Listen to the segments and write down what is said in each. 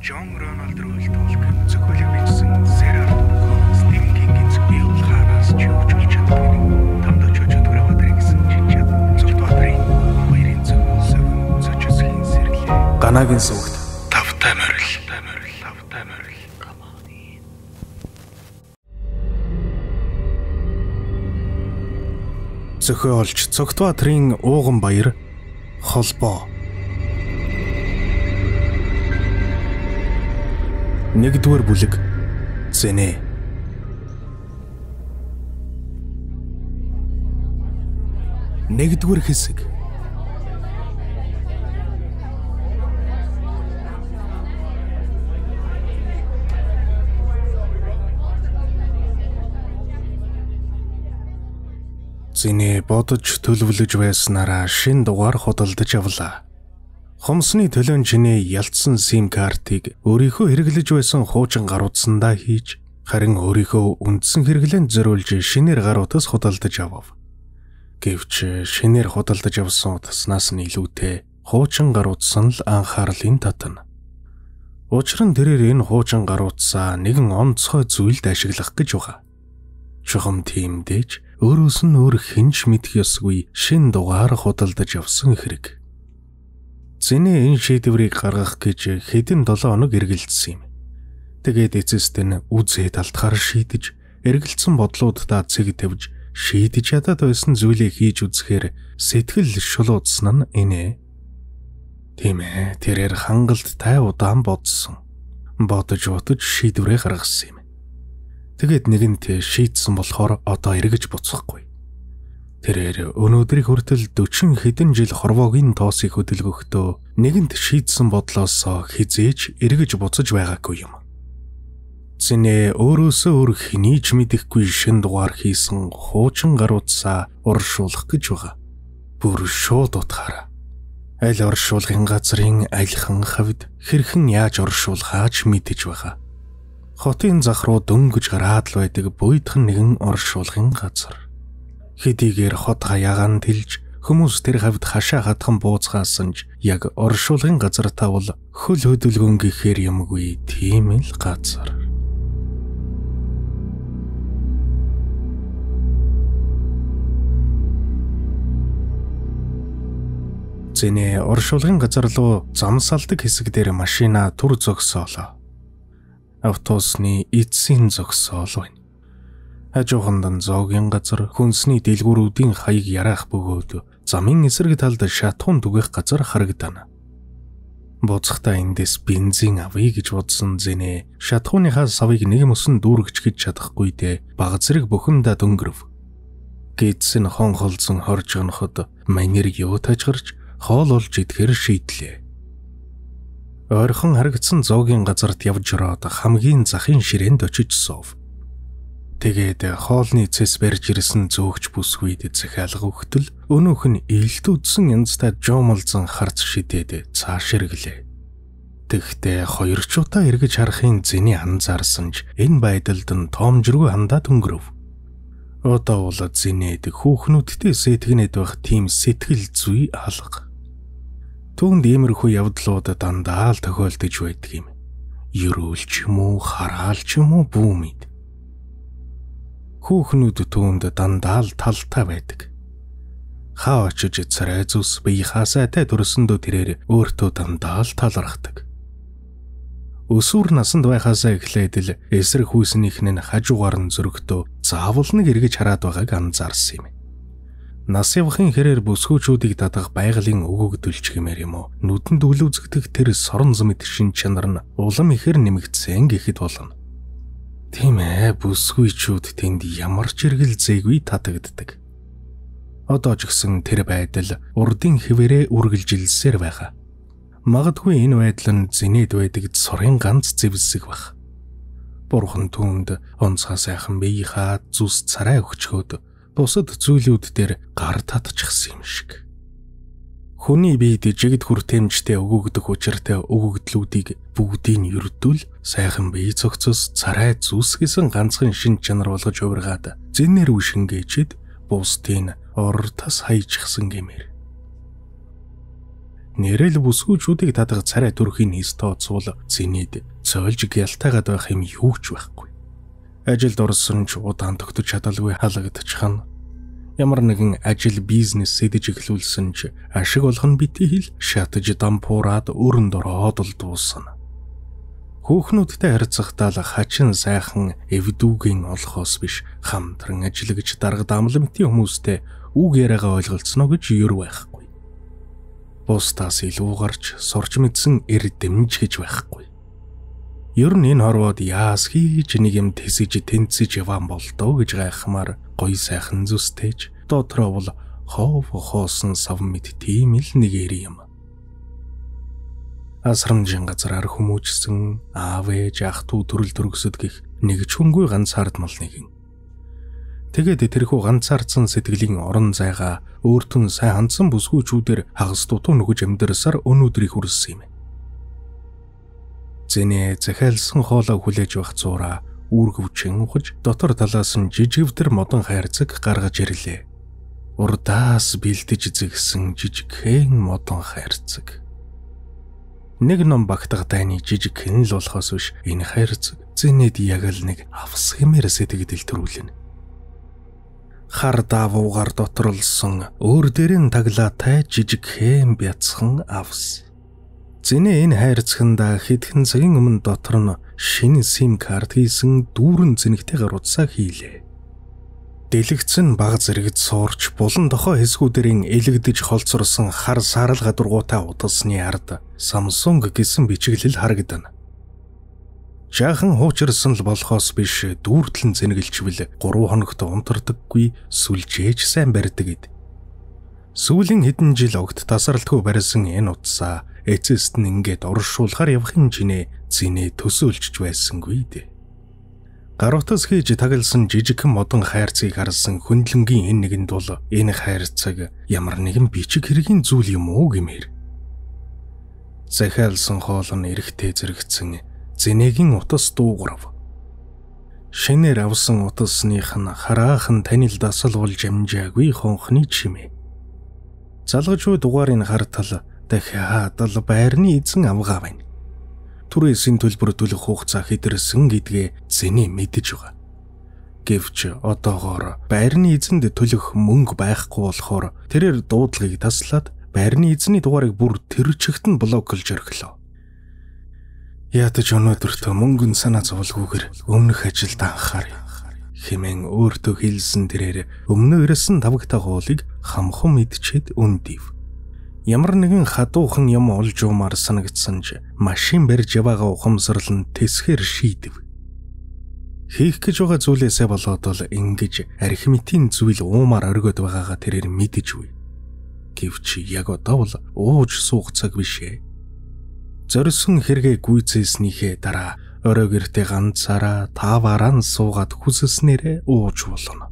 John Ronald Reuel-Tolkien зохиолыг бичсэн Sarah Cohen Stephen King-ийн зохиол хараас ч юу ч болж чаддаггүй. Тамд очиж өдгөрөө өдрийг гэсэн чичээд зөвхөн өдрийн хоёрын зөв зочисхийн сэрлээ. Ганагийн сүгт тавтай морил. Зохиолч Цогтбаатарын Ууган баяр холбоо. 1-р бүлэг Зэнэ. Нэгдүгээр хэсэг. Зэнэ бодож төлөвлөж байснараа шин дугаар худалдаж авлаа. Хомсны төлөөн чинээ ялцсан сим картыг өөрийнхөө хэрэглэж байсан хуучин гаруудсандаа хийж, харин өөрийнхөө үндсэн хэрэглээнд зориулж шинээр гаруудаас худалдаж авав. Гэвч шинээр худалдаж авсан утаснаас нь илүүтэй хуучин гаруудсан л анхаарлын татна. Учир нь тэрээр энэ хуучин гаруудсаа нэгэн онцгой зүйлд ашиглах гэж байгаа. Чухам тиймдээж өөрөөс нь өөр хинж мэдэх ёсгүй шин дугаар худалдаж авсан хэрэг. Зэнэ энэ шийдвэрийг гаргах гэж хэдэн 7 хоног эргэлзсэн юм. Тэгээд эцэст нь үзээд алдахаар шийдэж, эргэлзсэн бодлуудаа цэг тавьж, шийдэж ядаад байсан зүйлээ хийж үзэхээр сэтгэл шулуудсан нь инээ. Тийм ээ, тэрээр хангалттай удаан бодсон. Бодож шийдвэрээ гаргасан юм. Тэгээд нэгэнт шийдсэн болохоор одоо эргэж буцахгүй. Тэрээр өнөөдрийг хүртэл 40 хэдэн жил хорвоогийн тоосыг хөдөлгөхдөө нэгэнт шийдсэн бодлоос хизээж эргэж буцаж байгаагүй юм. Зэнэ өөрөөсөө өөр хэнийг мэдэхгүй шин дугаар хийсэн хуучин гаруудсаа уршуулах гэж байгаа. Бүр шууд утгаараа. Аль оршуулгын газрын альхан хавьд хэрхэн яаж оршуулхаач мэдэж байгаа. Хотын зах руу дөнгөж гараад л байдаг буйдхан нэгэн оршуулгын газар. Хэдийгээр хот хаягаан тэлж хүмүүс тэр хавьд хашаа хатхан бууцгаасан ч яг оршуулгын газар тавал хөл хөдөлгөөн гэхээр юмгүй тийм л газар. Зэнэ оршуулгын газар руу замсалдаг хэсэг дээр машина түр зогсоолоо. Автобусны эцсийн зогсоол байна. Хажуухан зоогийн газар хүнсний дэлгүүрүүдийн хаяг яраах бөгөөд замын эсрэг талд шатхуун түгэх газар харагдана. Буцахтаа эндээс бензин авъя гэж бодсон Зэнэ шатхууныхаа савыг нэг мөсөн дүүргэж гэж чадахгүйдээ баг зэрэг бухимдаа дөнгөрөв. Гидс нь хонхолзон хорж гоноход манер юу тажгарч хоол олж идэхээр шийдлээ. Ойрхон харагдсан зоогийн газарт явж ороод хамгийн захын ширээнд очиж суув. Тэгээд хоолны цэс барьж ирсэн зөөгч бүсгүйд захиалга өгтөл өнөөх нь ээлтүүдсэн янзтай жомолзон харц шидээд цааш эргэлээ. Тэгтээ хоёрчуудаа эргэж харахын Зэний анзаарсан ч энэ байдалд нь тоомжиргүй хандаад өнгөрөв. Одоо бол Зэнэд хүүхнүүдтэй сэтгэнэд байх тийм сэтгэл зүй алга. Түүнд иймэрхүү явдлууд дандаа л тохиолдож байдаг юм. Ерөөлч юм уу, хараалч юм уу бүү мэд. Хүүхнүүд түүнд дандаа л талтай байдаг. Хаа очиж царай зүс биехаа сайтай төрсөндөө тэрээр өөртөө дандаа л талархдаг. Өсвөр насанд байхаасаа эхлээд л эсрэг хүйснийх нь хажуугаар нь зөрөгтөө заавал нэг эргэж хараад байгааг анзаарсан юм. Нас явахын хэрээр бүсгүүчүүдийг дадах байгалийн өгөгдөлч гэмээр юм уу? Нүдэнд үл үзэгдэх тэр сорон зэмэд шин чанар нь улам ихээр нэмэгдсэн гэхэд болно. Тийм ээ, бүсгүйчүүд тэнд ямар ч эргэлзээгүй татагддаг. Одоо ч гэсэн тэр байдал урдын хэвээрээ үргэлжилсээр байгаа. Магадгүй энэ байдал нь Зэнэд байдаг сорын ганц зэвсэг байх. Бурхан түүнд онцгой сайхан биеийнхаа зүс царай өгчхөөд бусад зүйлүүд дээр гар татчихсан юм шиг. Хүний биед жигд хүртээмжтэй өгөгдөх учиртай өгөгдлүүдийг бүгдийг нь ердүүл сайхан бие цогцос царай зүс гэсэн ганцхан шин чанар болгож хувиргаад Зэнээр үшингээчэд бусдыг ор тас хайчихсан гэмээр. Нэрэл бүсгүүчүүдийг татах царай төрхийн нийс тооцвол зинэд цойлж гялтайгаад байх юм юу ч байхгүй. Ажилд орсон ч удаан тогтож чадалгүй халагдчихна. Ямар нэгэн ажил бизнес сэдэж эхлүүлсэн ч ашиг олох нь битгий шатаж дампуураад өрөнд ороод л дуусна. Хүүхнүүдтэй харьцахдаа л хачин сайхан эвдүүгийн олохоос биш хамтран ажиллаж дарга дамламтын хүмүүстэй үг яриагаа ойлголцно гэж юу байхгүй. Бусдаас илүү гарч сурч мэдсэн эрдэмж гэж байхгүй. Ер нь энэ хорвоод яас хийж нэг юм тэсэж тэнцэж яван болдоо гэж гайхмаар гоё сайхан зүстэж дотроо бол хов хоосон сав мэд тийм л нэг эри юм. Асрамжин газраар хүмүүжсэн аав ээж ах トゥ төрөл төрөсөд гих нэг ч хүнгүй ганц хардмал нэгэн. Тэгээд тэрхүү ганцаарцсан сэтгэлийн орон зайгаа өөртөө сайн хандсан бүсгүүчүүдээр хагас дутуу нүгэж амьдарсаар өнөөдрийг хүрсэн юм. Зэнэ захиалсан хоолоо хүлээж байх зураа үүргэвчин ухаж дотор талаас нь жижигвдэр модон хайрцаг гаргаж ирлээ. Урдаас бэлдэж зэгсэн жижигхэн модон хайрцаг. Нэг ном багтах дайны жижигхэн л болохоос биш энэ хайрцаг зэнэд яг л нэг авс хэмээр сэтгэл төрүүлнэ. Хар давуугаар доторлсон өөр дээрэн таглаатай жижигхэн бяцхан авс. Зэнэ энэ хайрцагнда хэдхэн цагийн өмнө дотор нь шинэ сим карт хийсэн дүүрэн зэнэгтэйгээр утсаа хийлээ. Дэлгэцэн баг зэрэгт суурч булан дохоо хэсгүүдэрийн элэгдэж холцорсон хар саарал гадургуутай утасны ард Samsung гэсэн бичиглэл харагдана. Жаахан хуучирсан л болохоос биш дүүртлэн зэнгэлжвэл 3 хоногт унтардаггүй сүлжээж сайн барьдаг гэд. Сүүлийн хэдэн жил огт тасралтгүй барьсан энэ утсаа эцэст нь ингээд оршуулахар явахын чинээ зинээ төсөөлж байсангүй дээ. Гаруутас хийж тагласан жижигхэн модон хайрцгийг харсан хөндлөнгийн энэ нэгэнд бол энэ хайрцаг ямар нэгэн бичиг хэргийн зүйл юм уу гэмээр. Захиалсан хоол нь эрэхтэй зэрэгцэн зэнэгийн утас дуугарав. Шинээр авсан утасных нь хараахан танил дасал болж амжаагүй хонхны чимээ. Залгажгүй дугаарыг хартал дахиад л байрны эзэн авгаа байна. Түрээсийн төлбөр төлөх хугацаа хэдэрсэн гэдгээ зэнэ мэдэж байгаа. Гэвч одоогоор байрны эзэнд төлөх мөнгө байхгүй болохоор тэрээр дуудлагыг таслаад байрны эзний дугаарыг бүр тэр чигт нь блоклж орхилоо. Ятаж өнөөдөртөө мөнгөн санаа зовлгүйгээр өмнөх ажилд анхаарай хэмээн өөртөө хэлсэн тэрээр өмнө ирсэн тавгтай хуулийг хамхан мэдчихэд үндив. Ямар нэгэн хадуухан юм олж уумаар санагдсан ч машин барьж яваагаа ухамсарлан тэсгээр шийдэв. Хийх гэж байгаа зүйлээсээ болоод л ингэж архимитийн зүйл уумаар оргиод байгаагаа тэрээр мэдэж үе. Гэвч яг одоо бол ууж суух цаг бишээ. Зорисон хэрэгээ гүйцээснийхээ дараа орой гэртээ ганцаараа тааваараа суугаад хүсснээрээ ууж болно.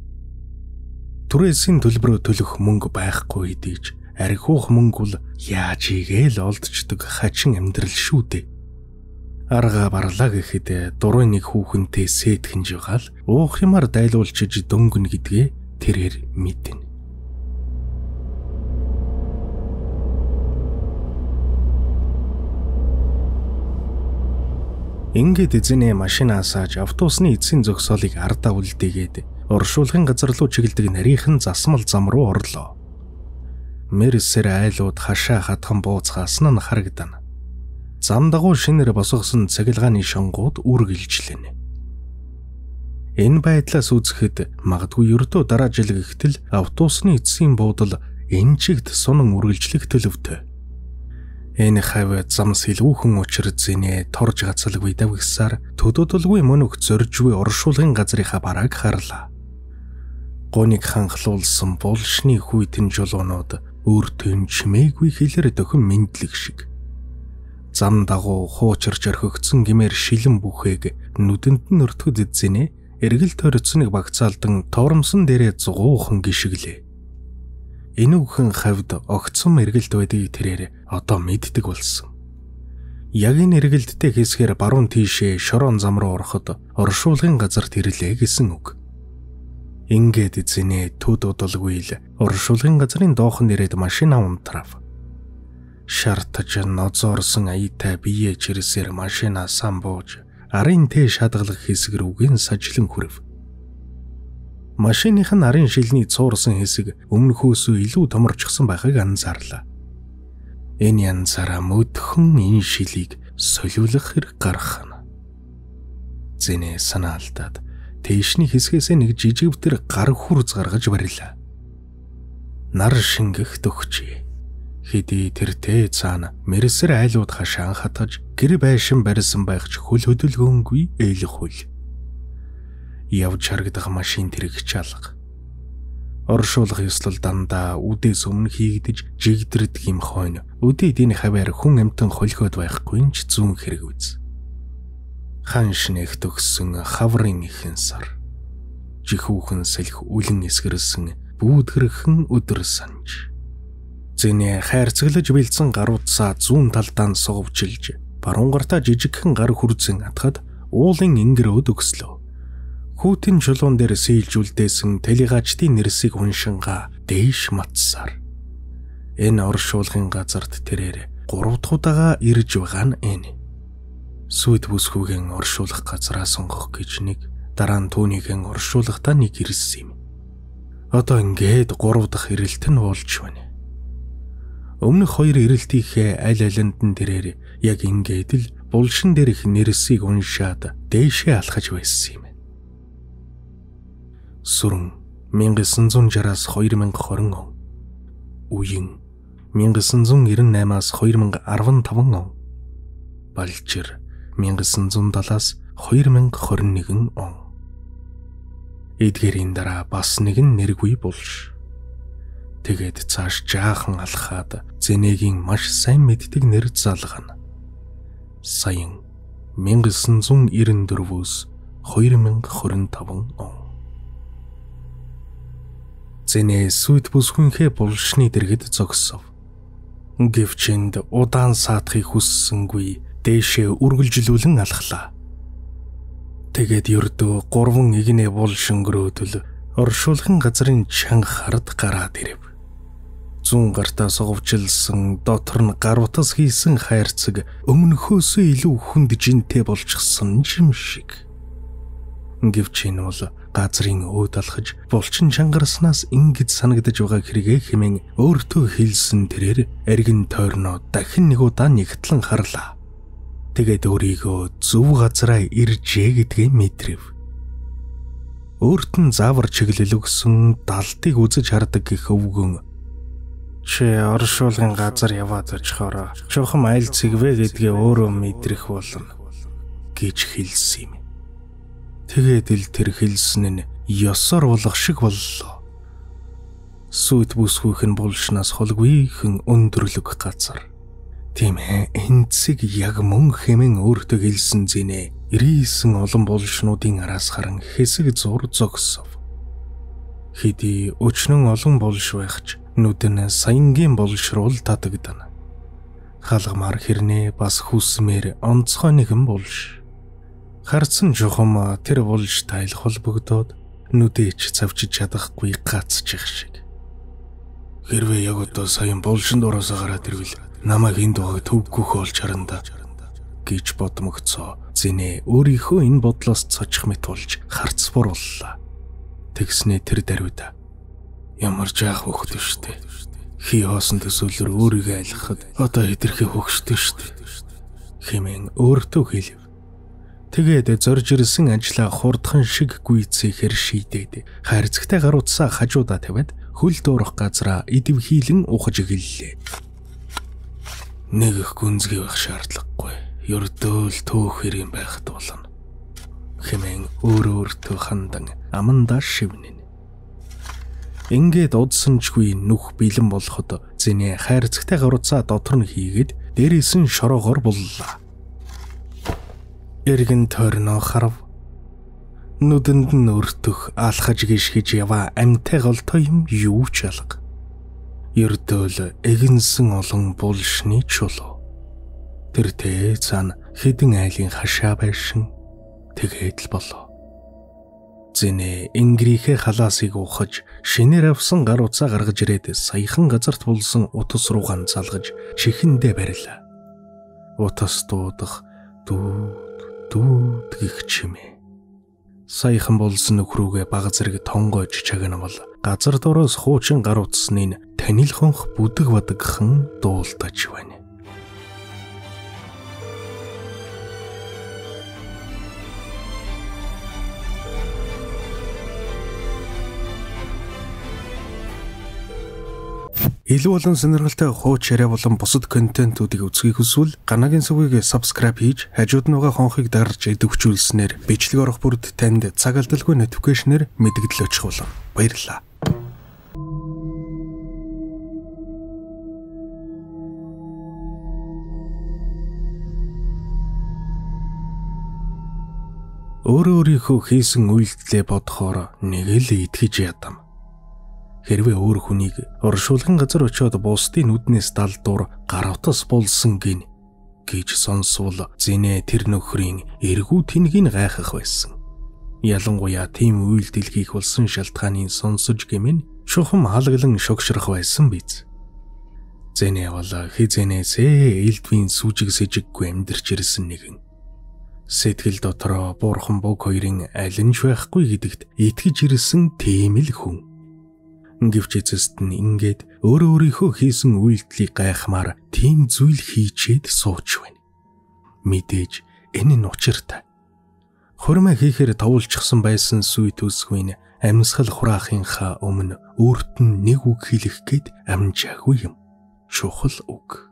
Түрээсийн төлбөрөө төлөх мөнгө байхгүй хэдийч архиух мөнгө бол яаж игээл олдчдөг хачин амьдрал шүү дээ. Арга барлаа гэхэд дурын нэг хүүхэнтэй сэтгэнж байгаа л уух юмар дайлуулчиж дөнгөн гэдгээ тэрээр мэднэ. Ингээд эзэнэ машин асааж автобусны эцсийн зогсоолыг ардаа үлдээгээд оршуулгын газар руу чиглдэг нарийнхан засмал зам руу орлоо. Мерсер айлууд хашаа хатхан бууцгаасан нь харагдана. Зам дагуу шинээр босгосон цахилгааны шонгууд үргэлжлэнэ. Энэ байдлаас үзэхэд магадгүй ердөө дараа жил гихтэл автобусны эцсийн буудал энэ чигт сунан үргэлжлэх төлөвтэй. Энэ хавь зам сэлгүүхэн учир зинэ торж гацалгүй давгсаар төдөөдөлгүй мөнөх зоржгүй оршуулгын газрынхаа барааг харлаа. Гоныг ханхлуулсан булшны хүйтэн жолоонууд өөртөө чимээгүй хэлэр дөхөн мэдлэг шиг. Зам дагуу хуучирч орхигдсон гэмээр шилэн бүхээг нүдэнд нь өртгөд зинэ эргэл тойрцныг багцаалдан товромсон дээрээ зугуухан гიშгэлээ. Энэ үхэн хавьд огцом эргэлт байдгийг тэрээр одоо мэддэг болсон. Яг энэ эргэлттэй хэсгээр баруун тийшээ шорон зам руу ороход оршуулгын газарт ирлээ гэсэн үг. Ингээд эзэнэ төд удалгүй л оршуулгын газрын доохонд ирээд машинаа унтрав. шартаж нозоорсон аятай бие чирсээр машинаас бууж арын тэ шадгалах хэсэг рүүгэн сажлан хүрэв. Машиных нь арын шилний цуурсан хэсэг өмнөхөөсөө илүү томорчсон байхыг анзаарлаа. Энэ янзаараа мөдхөн энэ шилийг солиулах хэрэг гарах нь. Зэнэ санаалтаад тэшний хэсгээс нэг жижиг битэр гар хүрз гаргаж барилаа. Нар шингэх төгчий. Хэдий тэр тэ цаана мэрсэр айлууд хашаан хатгаж гэр байшин барьсан байгч хөл хөдөлгөөнгүй эйлэх хөл. Явж харагдах машин тэрэгч алга. Оршуулах ёслол дандаа үдээс өмнө хийгдэж жигдэрдэг юм хойно. Үдээд энэ хаваар хүн амтан холхиод байхгүй ч зүүн хэрэг үз. Хан шинэх төгссөн хаврын ихэн сар. Жихүүхэн сэлх үлэн эсгэрсэн бүүдгэрхэн өдөр санж. Зэний хайрцаглаж бэлдсэн гаруудсаа зүүн талдаа сугавчилж, баруун гартаа жижигхэн гар хүрзэн атгад уулын ингэрөөд өгслөө. Хүүтэн чулуун дээр сийлжүүлдээсэн телегачтын нэрсийг уншингаа дээш матсаар. Энэ оршуулгын газарт тэрээр 3 дахь удаага ирж байгаа нь энэ. Сүйд бүсгүйгэн оршуулах газраа сонгох гэж нэг, дараа нь түүнийгэн оршуулгахдаа нэг ирсэн юм. Одоо ингээд 3 дахь ирэлт нь болж байна. Өмнөх 2 ирэлтийнхээ аль алинд нь тэрээр яг ингээд л булшин дээрх нэрсийг уншаад дээшээ алхаж байсан юм. Сүрэн 1960-аас 2020 он. Үеийн 1998-аас 2015 он. Балжир 1970-аас 2021 он. Эдгээрийн дараа бас нэгэн нэргүй булш. Тэгээд цааш жаахан алхаад Зэнэгийн маш сайн мэддэг нэр залгана. Саян 1994-өөс 2025 он. Зэнэ сүйд бүсгүнхээ булшны дэргэд зогсов. Гэвчэнд удаан саатахыг хүссэнгүй дээшээ үргэлжлүүлэн алхлаа. Тэгээд ердөө 3 игнэ булшингөрөөдөл оршуулгын газрын чанга хард гараад ирэв. Зүүн гартаа сугавчилсан дотор нь гарутас хийсэн хайрцаг өмнөхөөсөө илүү хүнд жинтэй болчихсон юм шиг. Гэвч энэ бол газрын өөд алхаж булчин чангараснаас ингэж санагдаж байгаа хэрэгээ хэмээн өөртөө хэлсэн тэрээр эргэн тойрноо дахин нэг удаа нэгтлэн харлаа. Тэгээд өөрийгөө зөв газараа иржээ гэдгээ мэдрэв. Өөрт нь заавар чиглэл өгсөн далдыг үзэж хардаг гэх өвгөн чи оршуулгын газар яваад очихороо жоохон айл цэгвэ гэдгээ өөрөө мэдрэх болно гэж хэлсэн юм. Тэгээд л тэр хэлсэн нь ёсоор болох шиг боллоо. Сүйд бүсгүйх нь булшнаас холгүйхэн өндөрлөг газар. Тийм ээ, энэ цэг яг мөн хэмээн өөртөө хэлсэн Зэнэ 99 олон булшнуудын араас харан хэсэг зур зогсов. Хэдий өчнөн олон булш байхч нүд нь саянгийн булшруул татагдана. Халгамар хэрнээ бас хүсмээр онцгой нэгэн булш. Харцсан жохом тэр булш тайл холбогдоод нүдээч завчиж чадахгүй гацчих шиг. Хэрвээ яг одоо саян булшинд ороосоо гараад ирвэл намайг энд байгаа төвгөх олж харанда гэж бодмогцоо. Зэнэ өөрийнхөө энэ бодлоос цочих мэт болж харц бурууллаа. Тэгснээ тэр даруйда ямар жаах хөхтэй штэ. Хий хоосон төсөөлөр өөрийгөө айлгахад одоо хэтэрхий хөхштэй штэ хэмээн өөртөө хэлв. Тэгээд зорж ирсэн ажлаа хурдхан шиг гүйцээхэр шийдээд хайрцагтай гаруудсаа хажуудаа тавиад хөл доорох газраа идэвхийлэн ухаж гэллээ. Нэг их гүнзгий байх шаардлагагүй. Ердөө л төөх хэрэг байхад болно хэмээн өөртөө хандан амандаа шивнэн. Ингээд удсанчгүй нүх бэлэн болоход Зэнэ хайрцагтай гаруудсаа дотор нь хийгээд дээрээс нь шороогоор буллаа. Эргэн тойрноо харав. Нүдэнд нь өртөх алхаж гიშгэж яваа амьтай голтой юм юу ч алга. Ердөөл эгэнсэн олон булшны чулуу. Тэр цаана хэдэн айлын хашаа байшин тэгээд л болоо. Зинэ ингрийнхээ халаасыг ухаж, шинээр авсан гар утсаа гаргаж ирээд саяхан газарт булсан утас руу ганцалгаж чихэндээ барила. Утас дуудах дүүд гих чимээ. Саяхан булсан нөхрүүгээ бага зэрэг тонгойж чагнавал газар дороос хуучин гар утасны танил хонх бүдэг бадагхан дуулдаж байна. Илүү олон сонирхолтой хууч яриа болон бусад контентуудыг үзхийг хүсвэл Ганагийн сүгийг subscribe хийж хажууд нь байгаа хонхыг дарж идэвхжүүлснээр бичлэг орох бүрд танд цаг алдалгүй notification-ээр мэдэгдэл очих болно. Баярлалаа. Өөрийнхөө хийсэн үйлдэлээ бодохоор нэг л итгэж ядам. Хэрвээ өөр хүнийг оршуулгын газар очиод бусдын нүднээс далдуур гар утас булсан гэж сонсвол зинэ тэр нөхрийн эргүү тэнгийг гайхах байсан. Ялангуяа тийм үйлдэл хийх болсон шалтгааныг сонсож гэмэн чухам халаглан шогшрох байсан биз. Зинэ бол хизэнээсээ элдвийн сүжиг сэжиггүй амьдарч ирсэн нэгэн. Сэтгэл дотроо бурхан бог хоёрын аль нь ч байхгүй гэдэгт итгэж ирсэн тийм л хүн. Гэвч эцэст нь ингээд өөрийнхөө хийсэн үйлдэлийг гайхмаар тийм зүйл хийчээд сууч байна. Мэдээж энэ нь учиртай. Хурмаа хийхээр товолчихсон байсан сүй төсгүй амьсгал хураахынхаа өмнө өөрт нь нэг үг хэлэх гээд амжаагүй юм. Чухал үг.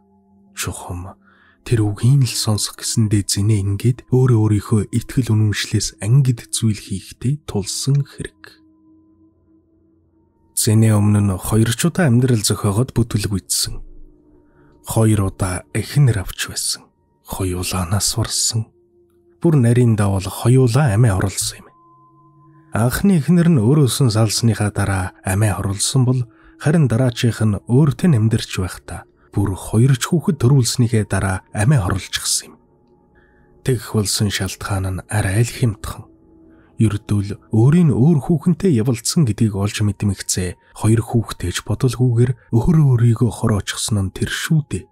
Чухам тэр үгийг л сонсох гэсэндээ зинэ ингээд өөрийнхөө итгэл үнэмшлээс ангид зүйл хийхдээ тулсан хэрэг. Зинэ өмнө нь 2 удаа амьдрал зохиогоод бүтэлг үйдсэн. 2 удаа эхнэр авч байсан. Хоёулаа нас барсан. Бүр нарийн давал хоёулаа амиа оруулсан юм. Анхны эхнэр нь өөрөөс нь салсныхаа дараа амиа оруулсан бол харин дараачих нь өөртөө амьдарч байхдаа бүр 2 ч хүүхэд төрүүлснийхээ дараа амиа оруулчихсан юм. Тэгэх болсон шалтгаан нь арай л хямдхан. Ердөл өөрийн өөр хүүхэнтэй явалцсан гэдгийг олж мэдмэгцээ 2 хүүхдтэйж бодолгүйгээр өөрийгөө хороочихсон нь тэр шүү дээ.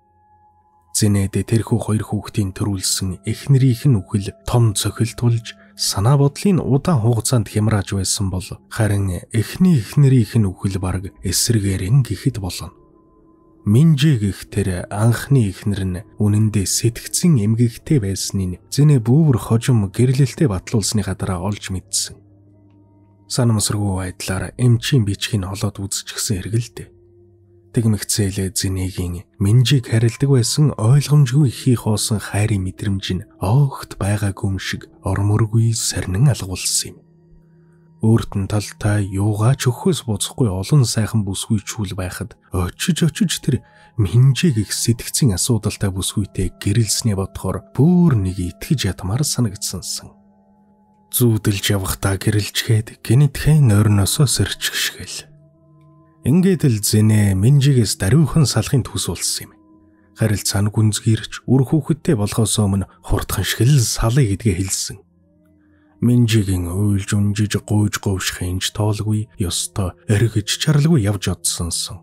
Зинэдэ тэрхүү 2 хүүхдийн төрүүлсэн эхнэрийнх нь үхэл том цохилтулж санаа бодлын удаан хугацаанд хямрааж байсан бол харин эхнэрийнх нь үхэл бараг эсрэгээрэн гэхэд болно. Минжи гэх тэр анхны эхнэр нь үнэндээ сэтгцэн эмгэгтэй байсныг зинэ бүүвэр хожим гэрлэлтэд батлуулсныхаа дараа олж мэдсэн. Санамсаргүй байдлаар эмчийн бичгийг холоод үзчихсэн хэргэлдэ. Тэгмэгцээлээ зинэгийн Минжиг харилдаг байсан ойлгомжгүй ихий хоосон хайрын мэдрэмж нь огт байгаагүй юм шиг ормөргүй сарнин алгуулсан юм. Өөрт нь талтай юугаач өхөөс буцахгүй олон сайхан бүсгүй чүүл байхад очиж тэр Минжиг их сэтгцэн асуудалтай бүсгүйтэй гэрэлснээ бодохоор бүр нэг итгэж ядмаар санагдсансан. Зүүдэлж явахдаа гэрэлчгээд гинэтхэн нойрноосоо сэрчгшгэл. Ингээд л зинэ Минжигээс даруйхан салахын төс болсон юм. Харилцаа нь гүнзгийрч үр хүүхэдтэй болохоос өмнө хурдхан шиг л салъя гэдгээ хэлсэн. Минжигийн уйлж унжиж гуйж говшихынч тоолгүй ёстой эргэж чарлгүй явж одсонсон.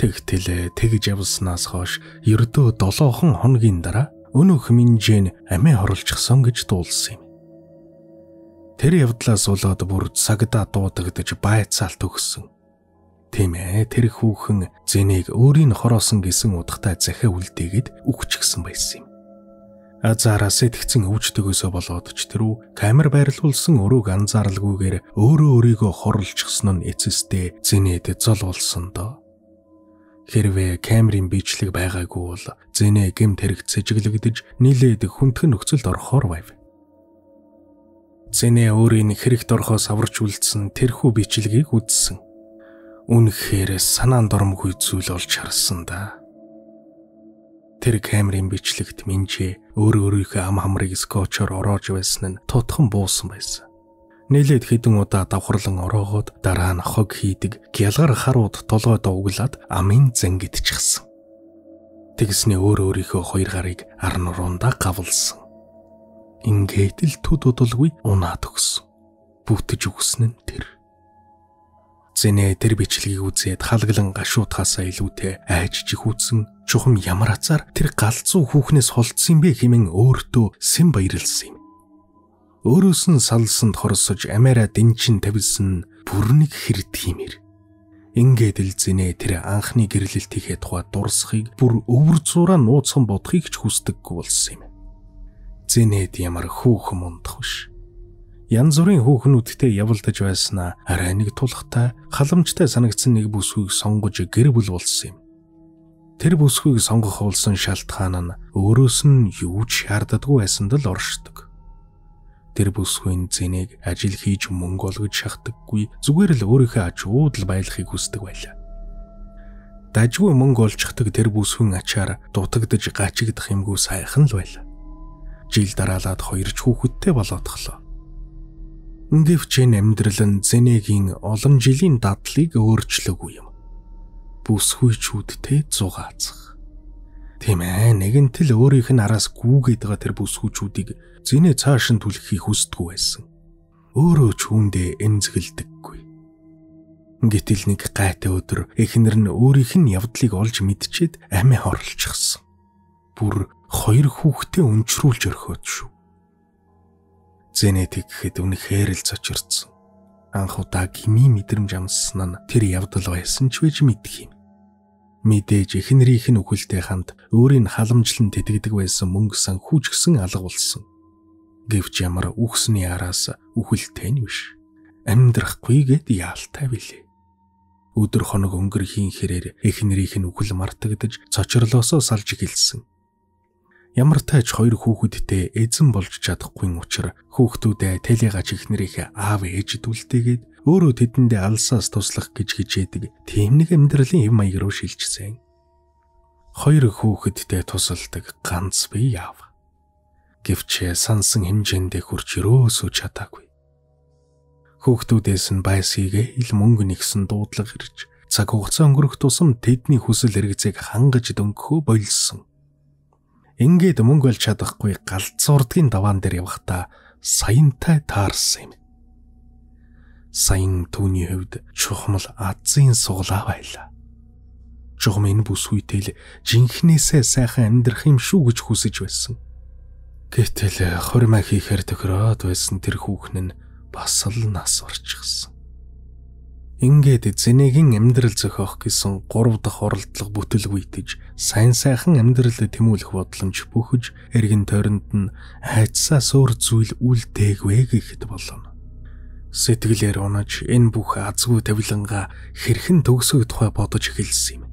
Тэгтэлээ тэгж явснаас хойш ердөө 7 хоногийн дараа өнөөх Минжийн амиа хорлчихсон гэж дуулсан юм. Тэр явдлаас болоод бүр цагдаа дуудагдж байцаалт өгсөн. Тийм ээ, тэр хүүхэн зэнийг өөрийн хороосон гэсэн утгатай захиа үлдээгээд үхчихсэн байсан юм. Азаараа сэтгцэн өвчтөгөөсөө болоод ч тэрүү камер байрлуулсан өрөөг анзааралгүйгээр өөрийгөө хорлолчихсон нь эцэстээ зэнэд зол болсон доо. Хэрвээ камерын бичлэг байгаагүй бол зэнэ гэмт хэрэг цэжиглэгдэж нийлээд хүндхэн нөхцөлд орохоор байв. Зэнэ өөрийн хэрэгт орохоос аварч үлдсэн тэрхүү бичлэгийг үзсэн. Үнэхээр санаанд ормгүй зүйл олж харсан да. Тэр камерын бичлэгт Минжи өөрийнхөө ам хамрыг скотчоор ороож байсан нь тутхан буусан байсан. Нийлээд хэдэн удаа давхарлан ороогоод дараа нь хог хийдэг гялгар харууд толгой дууглаад амын зангидчихсан. Тэгснээ өөрийнхөө 2 гарыг ар нуруундаа гавлсан. Ингээд л төд удалгүй унаад өгсөн. бүтэж өгсөн нь тэр. Зэнэ тэр бичлэгийг үзээд халаглан гашуудхаасаа илүүтэй айжчих үзэн чухам ямар азар тэр галзуу хүүхнээс холдсон бэ хэмээн өөртөө сэн баярлсан юм. Өөрөөс нь салсанд хорсож амаараа дэнчин тавилсан бүрнийг хэрдгиймэр. Ингээд л зэнэ тэр анхны гэрлэлтийнхээ тухай дурсахыг бүр өвөр зураа нууцхан бодохыг ч хүсдэггүй болсон юм. Зэнэд ямар хүүхэн мундах биш. Янз бүрийн хүүхнүүдтэй явуулдаж байснаа арай нэг тулхтай халамжтай санагдсан нэг бүсгүйг сонгож гэр бүл болсон юм. Тэр бүсгүйг сонгох болсон шалтгаан нь өөрөөс нь юу ч шаарддаггүй байсанд л оршдог. Тэр бүсгүйн зэнийг ажил хийж мөнгө олгож шахдаггүй, зүгээр л өөрийнхөө ачууд л баялахыг хүсдэг байлаа. Дажгүй мөнгө олжчихдаг тэр бүсгүйн ачаар дутагдж гачигдах юмгүй сайхан л байлаа. Жил дараалаад 2 хүүхэдтэй болоодглоо. Гэвч энэ амьдрал нь зэнэгийн олон жилийн дадлыг өөрчлөөгүй юм. Бүсгүйчүүдтэй зугаацах. Тийм ээ, нэгэнтэл өөрийнх нь араас гүүгээд байгаа тэр бүсгүйчүүдийг зэнэ цааш нь түлххийг хүсдэггүй байсан. Өөрөө ч үүндээ эмзэгэлдэггүй. Гэтэл нэг гайтай өдөр эхнэр нь өөрийнх нь явдлыг олж мэдчихэд амиа хорлчихсан. Бүр 2 хүүхдээ өнчрүүлж орхиод шүү. Зэнэ тэгэхэд үнэхээр л цочирдсан. Анх удаа гими мэдрэмж амссан нь тэр явдал байсан ч байж мэдх юм. Мэдээж эхнэрийнх нь үхэлтэй хамт өөрийн халамжлан тэтгэдэг байсан мөнгө санхүүч гсэн алга болсон. Гэвч ямар үхсний араас үхэлтэй нь биш. Амьдрахгүй гэд яалтай билээ. Өдөр хоног өнгөрхийн хэрээр эхнэрийнх нь үхэл мартагдаж цочрлоосоо салж эхэлсэн. Ямар тач 2 хүүхэдтэй эзэн болж чадахгүй учраас хүүхдүүдээ тэлэгач эхнэрийнхээ аав ээжид үлдээгээд өөрөө тэдэндээ алсаас туслах гэж хичээдэг тийм нэг амьдралын хэв маяг руу шилжсэн. 2 хүүхэдтэй тусалдаг ганц бие яав. Гэвч сансан хэмжээндээ хүрч өрөөсөө чадаагүй. Хүүхдүүдээс нь байсгийг ил мөнгө нэгсэн дуудлага ирж цаг хугацаа өнгөрөх тусам тэдний хүсэл эргэзийг хангаж дөнгөхөө болсон. Ингээд мөнгө олж чадахгүй галзуурдгийн даваан дээр явахдаа саянтай таарсан юм. Саян түүний хувьд чухмал азын суглаа байлаа. Чухам энэ бүсгүйтэл жинхнээсээ сайхан амьдрах юм шүү гэж хүсэж байсан. Гэтэл хурмаа хийхээр тохироод байсан тэр хүүхэн нь бас л нас орчихсон. Ингээд зэнэгийн амьдрал зохиох гэсэн 3 дахь оролдлого бүтэлгүйтэж сайн сайхан амьдралд тэмүүлэх бодломж бөхөж эргэн тойронд нь айцсаас өөр зүйл үлдээгвэ гэхэд болно. Сэтгэлээр унаж энэ бүх азгүй тавилангаа хэрхэн төгсөх тухай бодож эхэлсэн юм.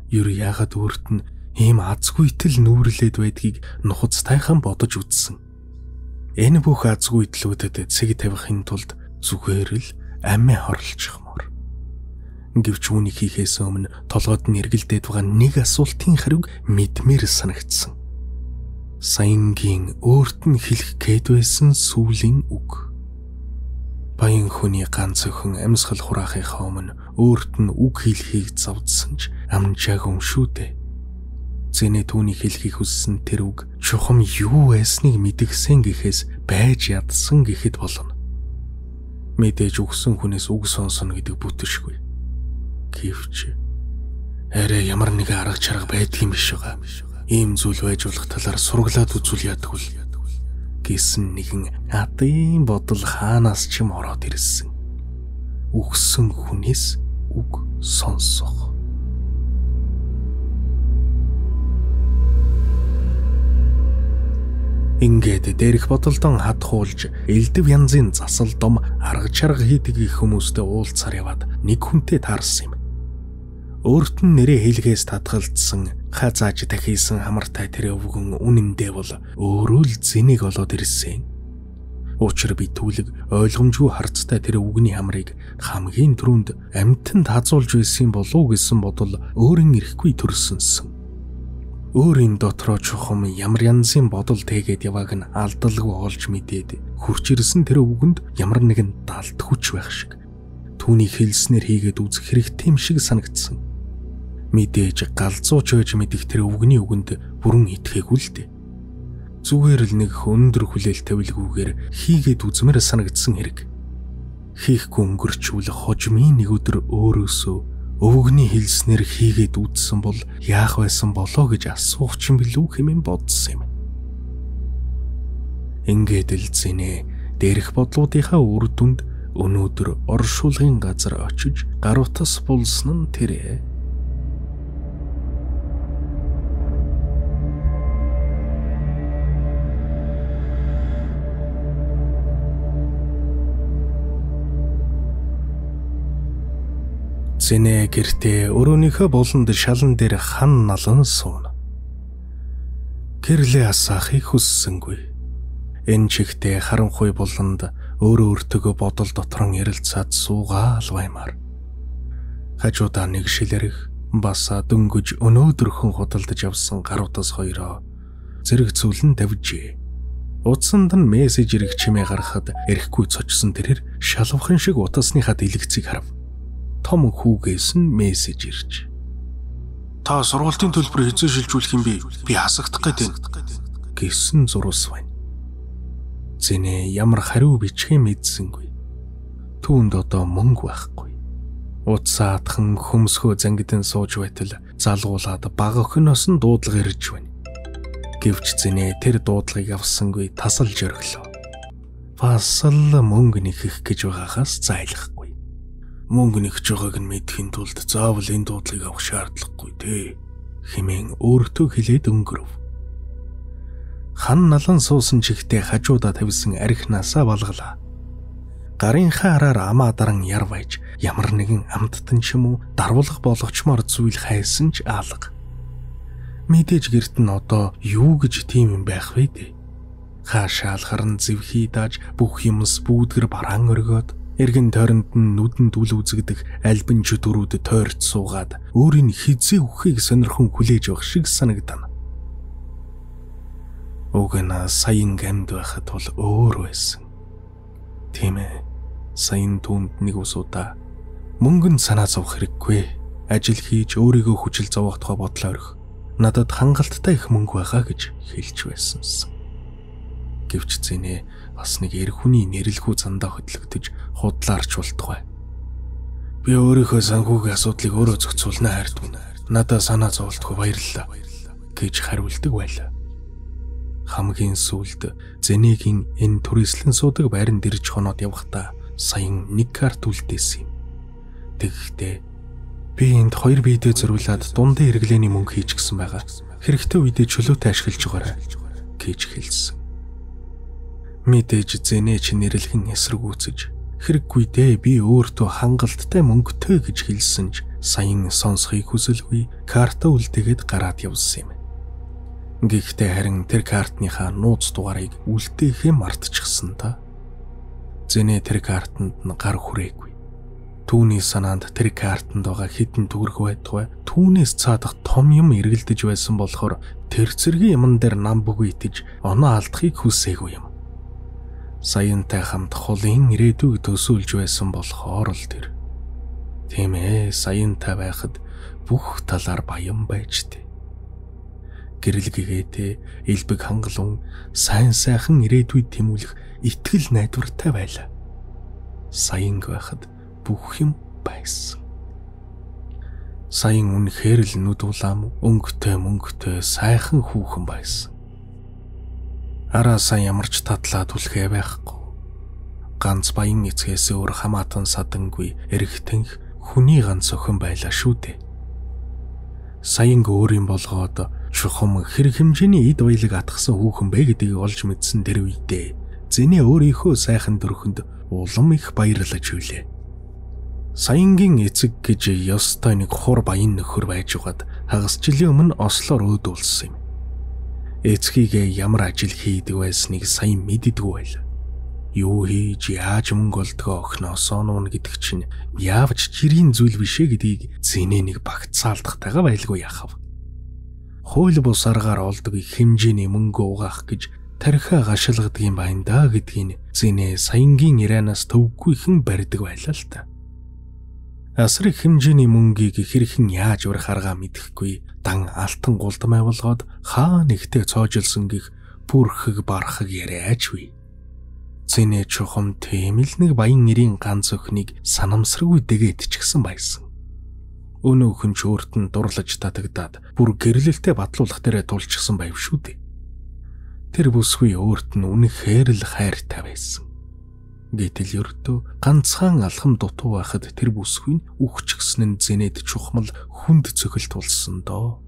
Юу яагаад өөрт нь ийм азгүйтэл нүүрлээд байдгийг нухацтайхан бодож үзсэн. Энэ бүх азгүйтлүүдэд цэг тавихын тулд зүгээр л амиа хорлчихмоор. Гэвч үүнийг хийхээс өмнө толгойд нь эргэлдээд байгаа нэг асуултын хариуг мэдмээр санагдсан. Саянгийн өөрт нь хэлэх гээд байсан сүүлийн үг. Баян хүний ганц өхөн амьсгал хураахынхаа өмнө өөрт нь үг хэлхийг завдсан ч амжаагүй юм шүү дээ. Зэнэ түүний хэлхийг хүссэн тэр үг чухам юу байсныг мэдгсэн гэхээс байж ядсан гэхэд болно. Мэдээж өгсөн хүнээс үг сонсон гэдэг бүтшгүй. Гэвч арай ямар нэгэн арга чарга байдгийн биш байгаа. Ийм зүйл байж болох талаар сургалаад үзүүл ядаггүй гэсэн нэгэн адын бодол хаанаас ч юм ороод ирсэн. Өгсөн хүнээс үг сонсох. Ингээд дээрх бодолдон хадхуулж элдв янзын засал дом арга чарга хийдэг их хүмүүстэй уулзаар яваад нэг хүнтэй таарсан юм. Өөрт нь нэрээ хэлгээс татгалцсан хазааж дахисан хамартай тэр өвгөн үнэндээ бол өөрөө л зэнийг олоод ирсэн. Учир би түлэг ойлгомжгүй харцтай тэр өвгний хамрыг хамгийн түрүүнд амьтанд хазуулж байсан болов гэсэн бодол өөрийн ирэхгүй төрсөнсөн. Өөрийн дотроо чухам ямар янзын бодол тэгээд явааг нь алдалгүй олж мэдээд хурж ирсэн тэр өвгөнд ямар нэгэн далд хүч байх шиг түүний хэлснээр хийгээд үзэх хэрэгтэй юм шиг санагдсан. Мэдээж галзууч байж мэдих тэр өвгний үгэнд бүрэн итгээгүй л дээ. Зүгээр л нэг өндөр хүлээлт тавилгүйгээр хийгээд үзмээр санагдсан хэрэг. Хийхгүй өнгөрчүүл хожимын нэг өдөр өөрөөсөө өвгөний хэлснээр хийгээд үзсэн бол яах байсан болоо гэж асуух ч юм билүү хэмээн бодсон юм. Ингээд л зинэ дээрх бодлуудынхаа үр дүнд өнөөдөр оршуулгын газар очиж гаруутас булсан нь тэрэ. Зинэ гэртээ өрөөнийхөө болонд шалан дээр хан налан сууна. Гэрлээ асаахыг хүссэнгүй. Энэ чигтээ харанхуй болонд өөрөө өөртөө бодол дотрон ярилцаад суугаал баймаар. Хажуудаа нэг шилэрх баса дөнгөж өнөөдөрхөн худалдаж авсан гаруутас хоёроо зэрэг зүйлэн тавьжээ. Утсанд нь мессеж ирэх чимээ гаргахад эрэхгүй цочсон тэрээр шалвхан шиг утасныхаа дэлгэцийг харав. Том хүүгээс нь мессеж ирж. Та сургуулийн төлбөр хэзээ шилжүүлэх юм бэ? Би хасагдах гээд байна гэсэн зурус байна. Зинэ ямар хариу бичгээ мэдсэнгүй. Түүнд одоо мөнгө байхгүй. Утсаадхан хөмсгөө зангидэн сууж байтал залгуулаад бага охиноос нь дуудлага ирж байна. Гэвч зинэ тэр дуудлагыг авсангүй тасалж орхилоо. Бас л мөнгө нэхэх гэж байгаагаас зайлахгүй. Мөнгө нэгж байгааг нь мэдхийн тулд заавал энэ дуудлагыг авах шаардлагагүй дээ хэмээн өөртөө хэлээд өнгөрөв. Хан налан суусан чигтээ хажуудаа тавьсан архинасаа балгалаа. Гарынхаа араар амаа даран яр байж ямар нэгэн амттан ч юм уу дарвуулах болгочмоор зүйл хайсан ч аалга. Мэдээж гэрт нь одоо юу гэж тийм юм байх вэ дээ. Хаашаал харан зэвхий дааж бүх юмс бүүдгэр бараан өргөөд эргэн тойронд нь нүдэнд үл үзэгдэх альбин чөтгөрүүд тойрч суугаад өөрийн хизээ үхийг сонирхон хүлээж авах шиг санагдана. Угна саян гамд байхад бол өөр байсан. Тийм ээ. Саян түүнд нэг усудаа мөнгөнд санаа зовох хэрэггүй. Ажил хийж өөрийгөө хүчил зовоох тухай бодлоо өргөх. Надад хангалттай их мөнгө байгаа гэж хэлж байсансан. Гэвч зинэ бас нэг эр хүний нэрэлхүү зандаа хөдлөгдөж худлаарч болтугай. Би өөрийнхөө санхүүгийн асуудлыг өөрөө зохицуулна хайрдгүй. Надад санаа зовлтгүй баярлалаа гэж хариулдаг байлаа. Хамгийн сүүлд зэнэгийн энэ түрээслэн суудаг байранд ирж хоноод явахдаа саян нэг карт үлдээсэн юм. Тэгэхдээ би энд 2 биедээ зориулаад дундын хэрэглээний мөнгө хийж гисэн байгаа. Хэрэгтэй үедээ чөлөөтэй ашиглаж байгаарай гэж хэлсэн. Мэдээж зэнэ чи нэрлэхэн эсрэгүүцэж хэрэггүйдээ би өөртөө хангалттай мөнгөтэй гэж хэлсэн ч саян сонсхийг хүсэлгүй карта үлдээгээд гараад явсан юм. Гэхдээ харин тэр картныхаа нууц дугаарыг үлдээхээ мартчихсан та. Зэнэ тэр картанд нь гар хүрээгүй. Түүний санаанд тэр картанд байгаа хідэн төгрөг байтугай түүнээс цаадах том юм эргэлдэж байсан болохоор тэр зэргийн юмн дээр нам бөгөөтж оноо алдахыг хүсээгүй юм. Саянтай хамт холын ирээдүйг төсөөлж байсан болохоор л тэр. Тийм ээ, саянтай байхад бүх талаар баян байж тээ. Гэрэл гэгээтэй элбэг хангалуун сайн сайхан ирээдүйд тэмүүлэх итгэл найдвартай байлаа. Саянг байхад бүх юм байсан. Саян үнэхээр л нүд улаам өнгөтэй сайхан хүүхэн байсан. Араасаа ямарч татлаад үлхээ байхгүй. Ганц баян эцгээс өөр хамаатан садангүй эрэгтэнх хүний ганц охин байлаа шүү дээ. Саянг өөрийн болгоод чухам хэрэг хэмжээний эд баялаг атгсан хүүхэн бэ гэдгийг олж мэдсэн тэр үедээ зэнэ өөрийнхөө сайхан дөрхөнд улам их баярлаж хүлээ. Саянгийн эцэг гэж ёстой нэг хур баян нөхөр байж угаад хагас жилийн өмнө Ослоор өөдүүлсэн юм. Эцгийгээ ямар ажил хийдэг байсныг сайн мэддэггүй байлаа. Юу хийж яаж мөнгө олдгоо охиноосоо нуун гэдэг чинь яавч жирийн зүйл бишээ гэдгийг зэнэ нэг багцаалдахтайгаа байлгүй яхав. Хууль бус аргаар олдог их хэмжээний мөнгө угаах гэж тархиа гашилгадгийн байндаа гэдгийг зэнэ саянгийн иранаас төвгүй хэн барьдаг байлаа л та. Асар их хэмжээний мөнгийг хэрхэн яаж урах аргаа мэдэхгүй дан алтан гулдмай болгоод хаа нэгтээ цоожилсон гих бүрхэг бархаг яриачгүй. Зинэ чухам тийм л нэг баян нэрийн ганц өхнийг санамсаргүй дэгээд ч гсэн байсан. Өнөө хүн ч өөрт нь дурлаж татагдаад бүр гэрлэлтэд батлуулах дээрээ тулчихсан байв шүү дээ. Тэр бүсгүй өөрт нь үнэхээр л хайртай байсан. Гэтэл ердөө ганцхан алхам дутуу байхад тэр бүсгүй нь үхчихсэн нь зинэд чухмал хүнд цохилт болсон доо.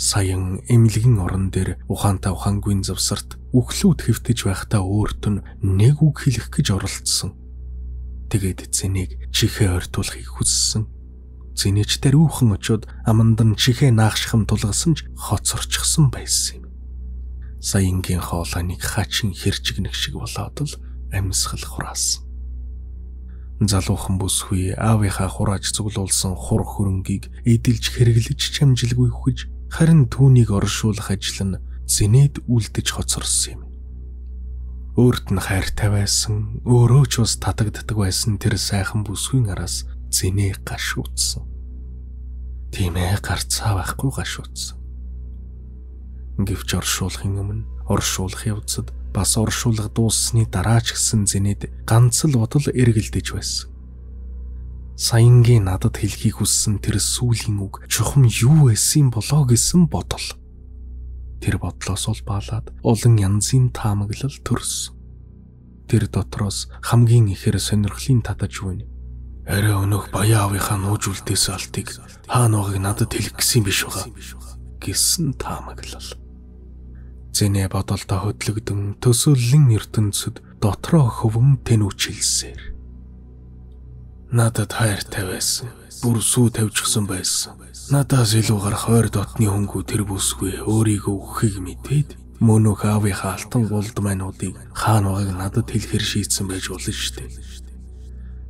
Саян эмнэлгийн орон дээр ухаантай ухаангүй завсарт үхлүүд хэвтэж байхдаа өөрт нь нэг үг хэлэх гэж оролцсон. Тэгээд зэнийг чихээ ойртуулахыг хүссэн. Зинэж даруйхан очоод аманд нь чихээ наахшхам тулгасан ч хоцорчихсон байсан юм. Саянгийн хоолойныг хачин хэрчигнэх шиг болоод л амьсгал хураасан. Залуухан бүсгүй аавынхаа хурааж цуглуулсан хур хөрөнгийг эдэлж хэрэглэж чамжилгүй хүж харин түүнийг оршуулах ажил нь зинэд үлдэж хоцорсон юм. Өөрт нь хайртай байсан, өөрөө ч бас татагддаг байсан тэр сайхан бүсгүйн араас зинэ гашуудсан. Тийм ээ, гарцаа байхгүй гашуудсан. Гэвч оршуулахын өмнө оршуулах явцад бас оршуулга дууссаны дараа ч гэсэн зинэд ганц л бодол эргэлдэж байсан. Саянгийн надад хэлхийг хүссэн тэр сүүлийн үг чухам юу байсан болоо гэсэн бодол. Тэр бодлоос улбаалаад олон янзын таамаглал төрсөн. Тэр дотроос хамгийн ихээр сонирхлын татаж байна. Арай өнөөх баяа аавынхаа нууж үлдээсэн алтыг хаана байгааг надад хэлэх гэсэн биш байгаа гэсэн таамаглал. Зинэ бодолтой хөдлөгдөн төсөөллийн ертөнцид дотроо хөвөн тэнүүчилсээр. Надад хайртай байсан. Бүр сүү тавьчихсан байсан. Надаас илүүгээр хойр дотны хөнгүү тэр бүсгүй өөрийгөө өгөхийг мэдээд мөнөх аавынхаа алтан гулд мануудыг хаана байгааг надад хэлэхэр шийдсэн байж болно штэ.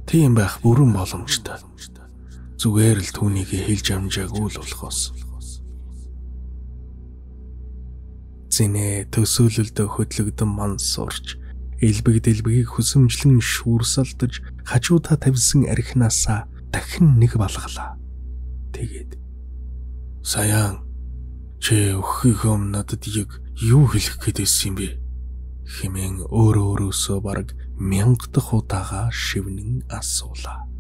Тийм байх бүрэн боломжтой. Зүгээр л түүнийг хэлж амжаагүй л болохоос. Зинэ төсөөлөлдөө хөдлөгдөн мансуурч элбэг дэлбэгийг хүсэмжлэн шүүрсалдаж хажуудаа тавьсан архинаасаа дахин нэг балгалаа. Тэгээд "Саяан чи өгөхийг надад яг юу хэлэх гээдсэн юм бэ?" хэмээн өөрөөсөө бараг 1000 дахь удаага шивнэн асуулаа.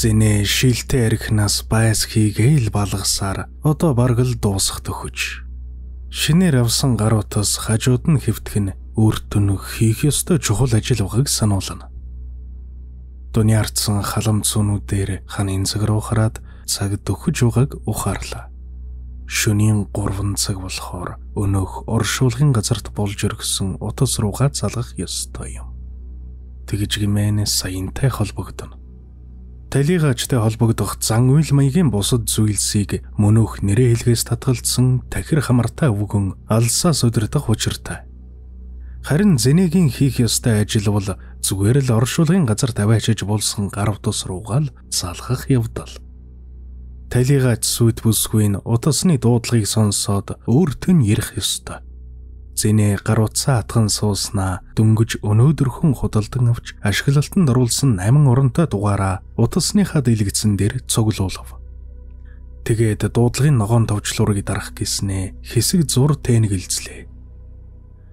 Зинэ шилтэй архинаас байс хийгээл балгасаар одоо бараг л дуусах төхөж. Шинээр авсан гаруутаас хажууд нь хэвтгэх нь өөртөө хийх ёстой чухал ажил байгааг сануулна. Дуниардсан халамж зүүнүүдээр ханын цаг руу хараад цаг дөхөж байгааг ухаарлаа. Шөнийн 3 цаг болохоор өнөөх оршуулгын газарт болж өргсөн утас руугаа залгах ёстой юм. Тэгж гимэн саянтай холбогдно. Талигачтай холбогдох зан үйл маягийн бусад зүйлсийг мөнөөх нэрээ хэлгээс татгалзсан тахир хамартай өвгөн алсаас удирдах учиртай. Харин зинэгийн хийх ёстой ажил бол зүгээр л оршуулгын газар тавиачиж болсон гар утас руугаа л залгах явдал. Талигач сүд бүсгүй нь утасны дуудлагыг сонсоод өөртөө нь ярих ёстой. Зинэ гар утсаа атган сууснаа дөнгөж өнөөдөрхөн худалдан авч ашиглалтанд оруулсан 8 оронтой дугаараа утасныхаа дэлгэцэн дээр цуглуулв. Тэгээд дуудлагын ногоон товчлуурыг дарах гэснээ хэсэг зур тэнэгэлзлээ.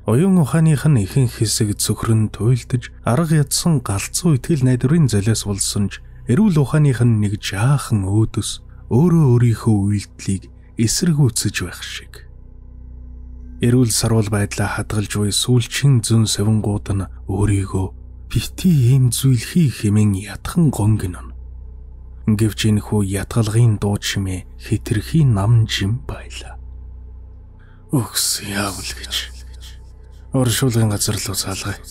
Оюун ухааных нь ихэнх хэсэг цөхрөн туйлдж арга ядсан галзуу итгэл найдварын золиос болсон ч эрүүл ухааных нь нэг жаахан өөдөс өөрөө өөрийнхөө үйлдэлийг эсэргүүцэж байх шиг. Эрүүл сарвал байдлаа хадгалж буй сүүлчин зүүн савингууд нь өөрийгөө бити ийм зүйл хийх хэмээн ятхан гонгинон. Гэвч энэхүү ятгалгын дуу чимээ хитрхи нам жим байлаа. Үгс яавал гэж. Оршуулгын газар руу залгая.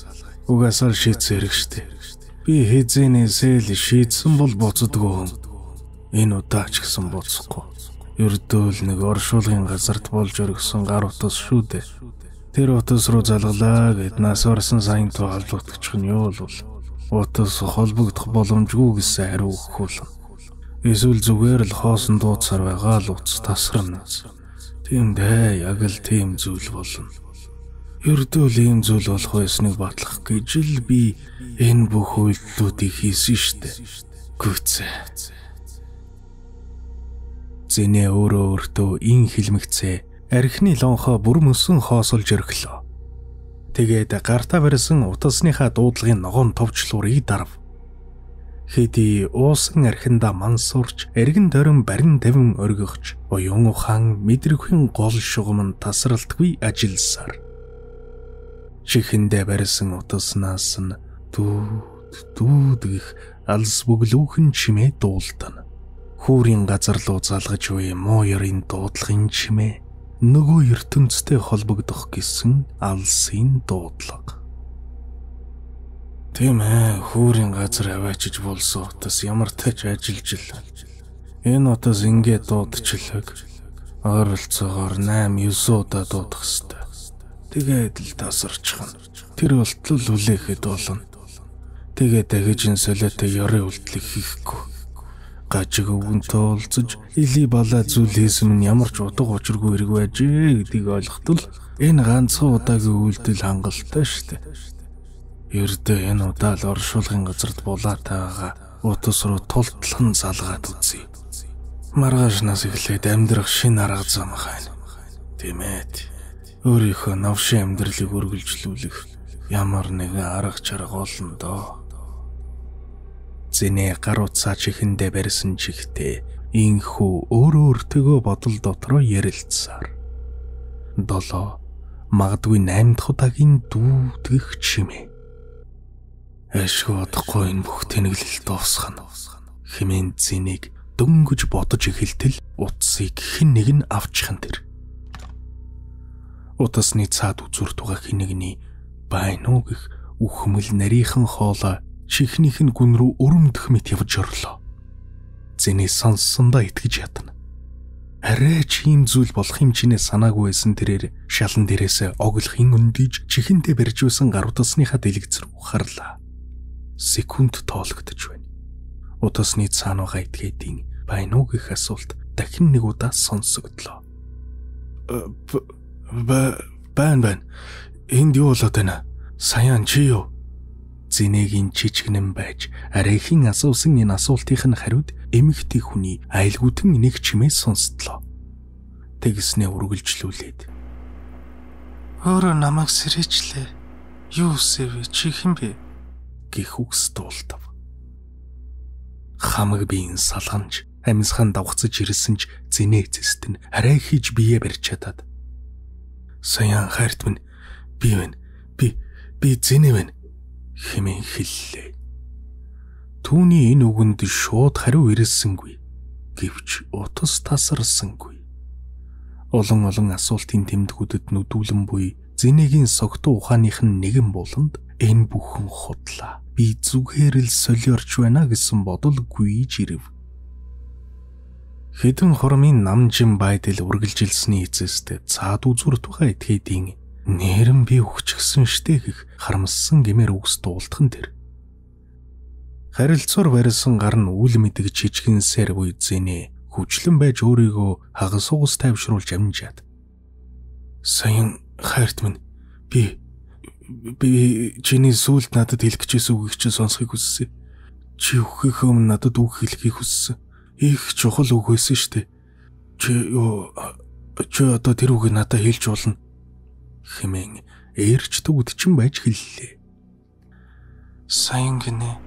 Угаасаа шийдсэн хэрэг штэ. Би хэзэнээсээ л шийдсэн бол боцдгоо. Энэ удаа ч гэсэн боцохгүй. Ердөөл нэг оршуулгын газарт болж өргсөн гар утас шүү дээ. Тэр утас руу залгалаа гэд нас орсон саянтай холбогдчих нь юу бол утас холбогдох боломжгүй гэсэн хариу өгөх. Эсвэл зүгээр л хоосон дуудсаар байгаа л утас тасарна. Тийм дээ, яг л тийм зүйл болно. Ердөөл ийм зүйл болох байсныг батлах гэж л би энэ бүх үйлдэлүүдийг хийсэн штэ. Гүцээ. Зинэ өөртөө ин хилмигцээ архины лонхоо бүр мөсөн хоосолж өргөлөө. Тэгээд гартаа барьсан утасныхаа дуудлагын ногоон товчлуурыг дарав. Хэди уусан архинда мансуурч эргэн тойрон барин тавин өргөгч уян ухаан мэдрэгхэн гол шугам нь тасралтгүй ажилласаар. Чихэндээ барьсан утаснаас нь дүүд гэх алс бүглүүхэн чимээ дуулдана. Хүүрийн газар руу залгаж буй муу ёрын дуудлагын чимээ нөгөө ертөнцтэй холбогдох гэсэн алсын дуудлага. Тийм ээ, хүүрийн газар аваачиж болсон утас ямар тач ажиллаж л. Энэ утас ингээд дуудчихлаг. Ойролцоогоор 8-9 удаа дуудах ёстой. Тэгээд л тасарчихна. Тэр болтол үлээхэд болно. Тэгээд дахиж солиотой ёрын үйлдэл хийхгүй. Гажиг өвгөнтэй уулзаж илий балаа зүйл хийсэн нь ямар ч утга учиргүй хэрэг байжээ гэдгийг ойлгохтол энэ ганцхан удаагийн үйлдэл хангалттай штэ. Ердөө энэ удаа л оршуулгын газарт булаатайгаа утас руу тултлан залгаад үзье. Маргаашнаас эхлээд амьдрах шинэ арга зам хайна. Тэмээд өөрийнхөө новшин амьдралыг үргэлжлүүлэх ямар нэгэн арга чарга олно доо. Зинэ гаруцаа чихэндээ барьсан чихтэй инхүү өөртөө бодол дотроо ярилцсаар. 7 магадгүй 8 дахь удаагийн дүүдгэх чимээ. Ашгүй удахгүй энэ бүх тэнэглэл дуусгана. Хэмээн Зинэг дөнгөж бодож эхэлтэл утсыг хэн нэг нь авчихсан тэр. Утасны цаад үзүр тугаа хинэгний байна уу гэх үхмэл нарийнхан хоолой чихнийх нь гүн рүү өрөмдөх мэт явж орлоо. Зинэ сонссондоо итгэж ядна. Арай ч ийм зүйл болох юм чинээ санаагүй байсан тэрээр шалан дээрээс оглохын өндийж чихэндээ барьж байсан гар утасныхаа дэлгэц рүү харлаа. Секунд тоологдож байна. Утасны цаана байгаа этгээдийн байна уу гэх асуулт дахин нэг удаа сонсогдлоо. Байна. Энд юу болоод байна? Саяан чи юу? Зинэгийн чичгэнэн байж арайхийн асуусан энэ асуултын хариуд эмэгтэй хүний айлгүйтэн нэг чимээ сонсдлоо. Тэгснээ үргэлжлүүлээд. Өөрөө намайг сэрээчлээ. Юу сэвэ чи хэм бэ? Гэх үгс дуулдав. Хамаг биеийн салганж амьсхан давхцаж ирсэн ч Зинэ эцэст нь арай хийж бие барьж чадаад. Саяан хайрт минь би Зинэ байна. Хэмээн хэллээ. Түүний энэ үгэнд шууд хариу ирэлсэнгүй. Гэвч утас тасарсангүй. Олон асуултын тэмдгүүдэд нүдүүлэн буй Зинэгийн согтуу ухааных нь нэгэн буланд энэ бүхэн худлаа. Би зүгээр л солиорч байна гэсэн бодол гүйж ирэв. Хэдэн хормын намжин байдал үргэлжилсэний эцэст цаад үзүр тухай этгээдийн нэрэн би өгчихсэн штэ гэх харамссан гэмээр үгс дуулдах нь тэр. Харилцуур барьсан гар нь үл мэдэг жижигэнсээр буй Зинэ хүчлэн байж өөрийгөө хагас угас тайвшруулж амжаад. Саяхан хайрт минь би чиний сүлд надад хэлэх гэжсэн үгийг чи сонсхийг хүссэн. Чи өгөхөө надад үг хэлхийг хүссэн. Их чухал үг байсан штэ. Чи одоо тэр үгийг надад хэлж болно. Хэмээн ээрч төгөдчин байж хэллээ. Саян гинэ.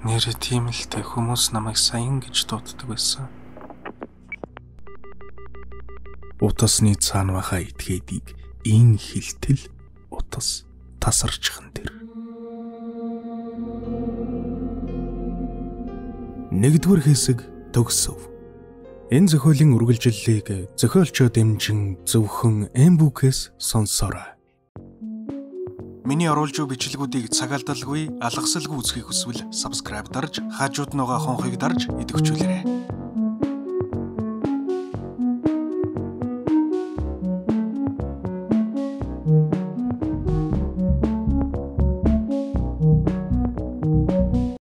Нэрээ тийм л тэ хүмүүс намайг саян гэж дууддаг байсан. Утасны цаана баха этгээдийг ин хилтэл утас тасарчихсан тэр. 1-р хэсэг төгсөв. Энэ зохиолын үргэлжлэлийг зохиолчоо дэмжин зөвхөн Mbook-с сонсоорой. Миний оруулж буй бичлэгүүдийг цагаалдалгүй, алгасалгүй үзхийг хүсвэл subscribe дарж, хажууд нь байгаа хонхыг дарж идэвхжүүлээрэй.